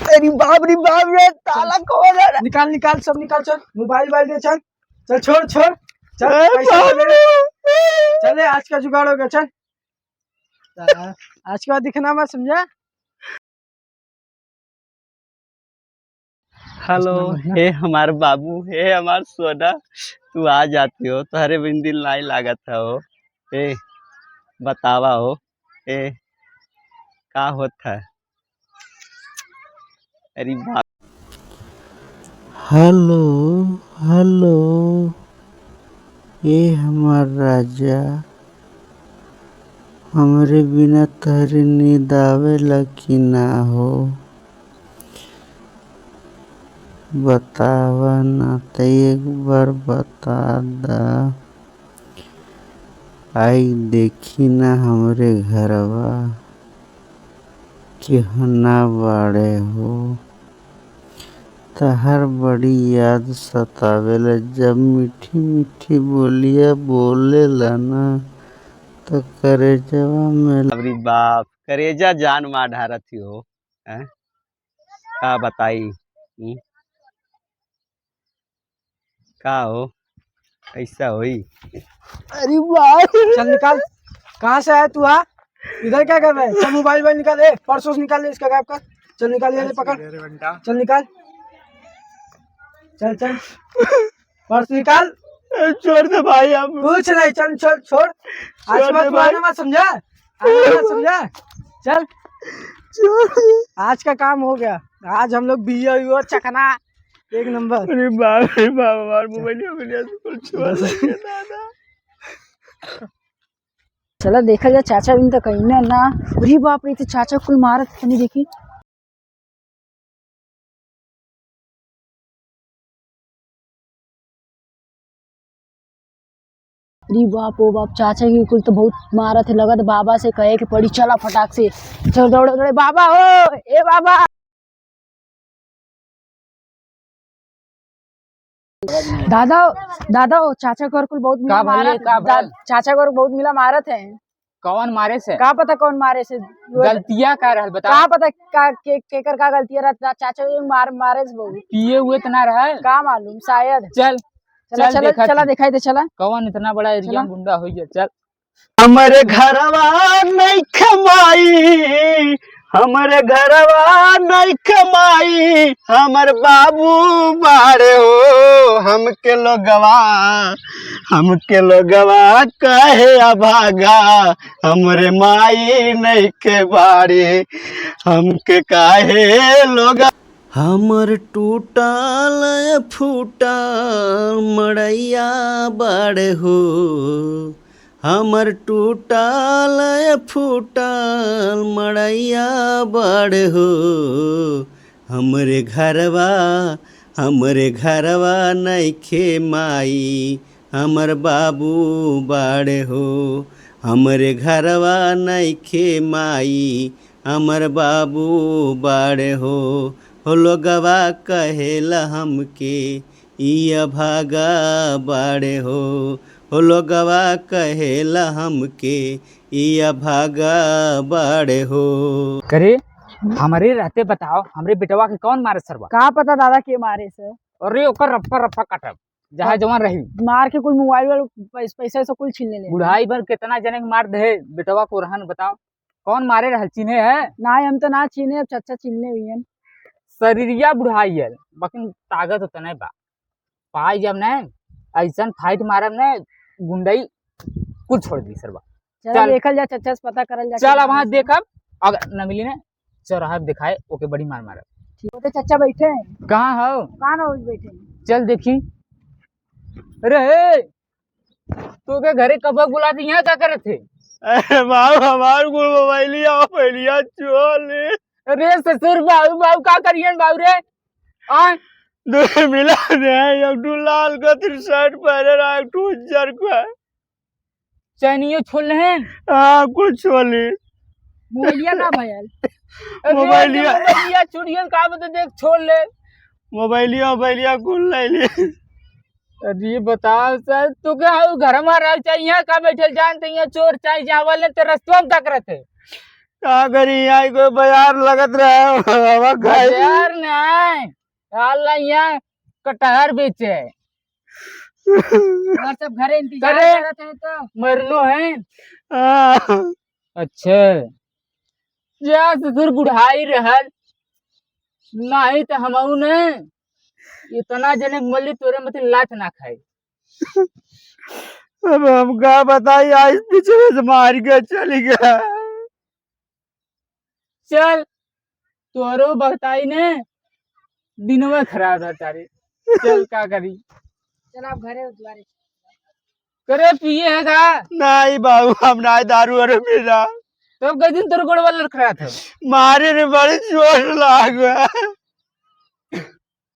अरे बाप रे ताला कौन है? निकाल निकाल सब निकाल। चल मोबाइल दे। चल चल छोड़ छोड़ चल पैसा चले आज का जुगाड़ हो गया। चल आज के बाद दिखना मत, समझा? हेलो हे हमार बाबू, हे हमार सोना, तू आ जाती हो तो हरे बिन दिल नहीं लागत है हो। ए बतावा हो ए का होता है? अरे बाप। हेलो हेलो, ये हमार राजा, हमरे बिना तहरी नींद आवेला कि ना हो? बतावा ना तो एक बार बता दा। आई देखी ना हमरे घरवा कि हना बाड़े हो। तहर बड़ी याद सतावेला, जब मीठी मीठी बोलिया बोलेला ना तो करेजवा में। अरे बाप, करेजा जान मार ढारती हो हैं? का बताई का हो ऐसा होई? अरे बाप, चल निकाल। कहाँ से आया तू? इधर क्या कर रहा है? चल मोबाइल निकाल। पर्सों से निकाल, इसका गायब कर। चल निकाल, ये पकड़। चल निकाल, चल चल पर्स निकाल। छोड़ दे भाई, अब कुछ नहीं, चल छोड़ छोड़। आज मत समझा, समझा? चल आज का काम हो गया। आज हम लोग बिया चकना एक नंबर। अरे बाप रे बाप, हमार मोबाइल चला देखा जाए चाचा बिन तो कहीं ना। अरे बाप रे, चाचा कुल मारत नहीं देखी। अरे बाप ओ बाप, चाचा की कुल तो बहुत मारत है। लगा तो बाबा से कहे कि पड़ी चला फटाक से। चल दौड़े दौड़े बाबा हो, ए बाबा। दादा दादा चाचा को कुल बहुत मिला मारत। चाचा को बहुत मिला मारत है। कौन मारे से? का पता कौन मारे से? गलतियां कर रहल बता। का पता केकर का गलतियां रहता? चाचा मारे से बहुत पिए हुए तो ना रहा का मालूम, शायद। चल चला चला चला दिखाई दे। चला कौन इतना बड़ा एरिया गुंडा हो गया? चल हमरे घरवा नहीं कमाई, हमरे घरवा नहीं कमाई, हमर बाबू बाड़े हो। हमके लोगवा कहे अभागा, हमरे माई नहीं के बाड़े, हमके काहे लोग। हमर टूटल फूटल मड़ैया बाड़े हो, हमर टूटल फूटल मड़ैया बाड़े हो। हमरे घरवा नइखे माई, हमर बाबू बाड़े हो। हमरे घरवा नइखे माई, हमर बाबू बाड़े हो। लोगवा कहेला हमके ई अभागा बाड़े हो। लोगवा कहेला हमके ई अभागा बाड़े हो। करे हमारे रहते बताओ, हमरे बेटवा के कौन मारे सरवा? का पता दादा के मारे से। अरे ओकर रफ्फा रफ्फा काटब जहाँ जवान रही। मार के कुल मोबाइल पैसा से कुल छीन ले। बुढ़ाई भर कितना जने के मार दे बेटवा को रहन बताओ। कौन मारे रहल? चिन्हे है ना? हम तो ना चीने, अब चाचा चीनने हुई है। शरीरिया बुढ़ाई है लेकिन ताकत होता नहीं बा। पाई जब न ऐसा फाइट मारब न गुंडई कुछ छोड़ दी सरवा। चल देखल जा, चाचा से पता करल जा। चल अब वहाँ देखब, अगर न मिली न चौराहा दिखाए ओके बड़ी मार मारब। ठीक है, चाचा बैठे हैं। कहाँ हो? कहाँ ना बैठे हैं? चल देखी। अरे तो के घरे कब बुलाती, यहाँ क्या करे थे? बाबू हमार कुल मोबाइलिया चोर ले। अरे ससुर बाबू का करियन बाबू रे? दो मिला दे, एक लाल का शर्ट पहने रहा, एक उज्जर का चैनियो छोड़ ले। हाँ कुछ छोले मोबाइलिया ना भयल। मोबाइलिया चुड़ियन का बता देख छोड़ ले। मोबाइलिया कुल ले ले। अरे बताओ सर, तू क्या घर में रह चाहिए? यहाँ का बैठे जानते हैं चोर चाहिए जहाँ वाले तो रस्तों में तक रहते। का करी यहाँ कोई बाजार लगत रहा बाजार नहीं अल्लाह यहाँ कटहर बेचे और सब घरे इंतजार करे। करत हैं तो मरलो है अच्छा जा ससुर बुढ़ाई रहल नहीं तो हमऊ ने इतना जने मल्ली तोरे मत लात ना खाए। अब हम क्या बताइए आज पीछे से मार के चली गया। चल तोरो बताई ने दिनवा खराब है तारे। चल का करी चल आप घरे उतवारे करे पिए है का नहीं बाबू हम ना दारू अरे पीना तब कई दिन तोर गोड़ वाला खड़ा था मारे ने बड़ी चोट लाग गया।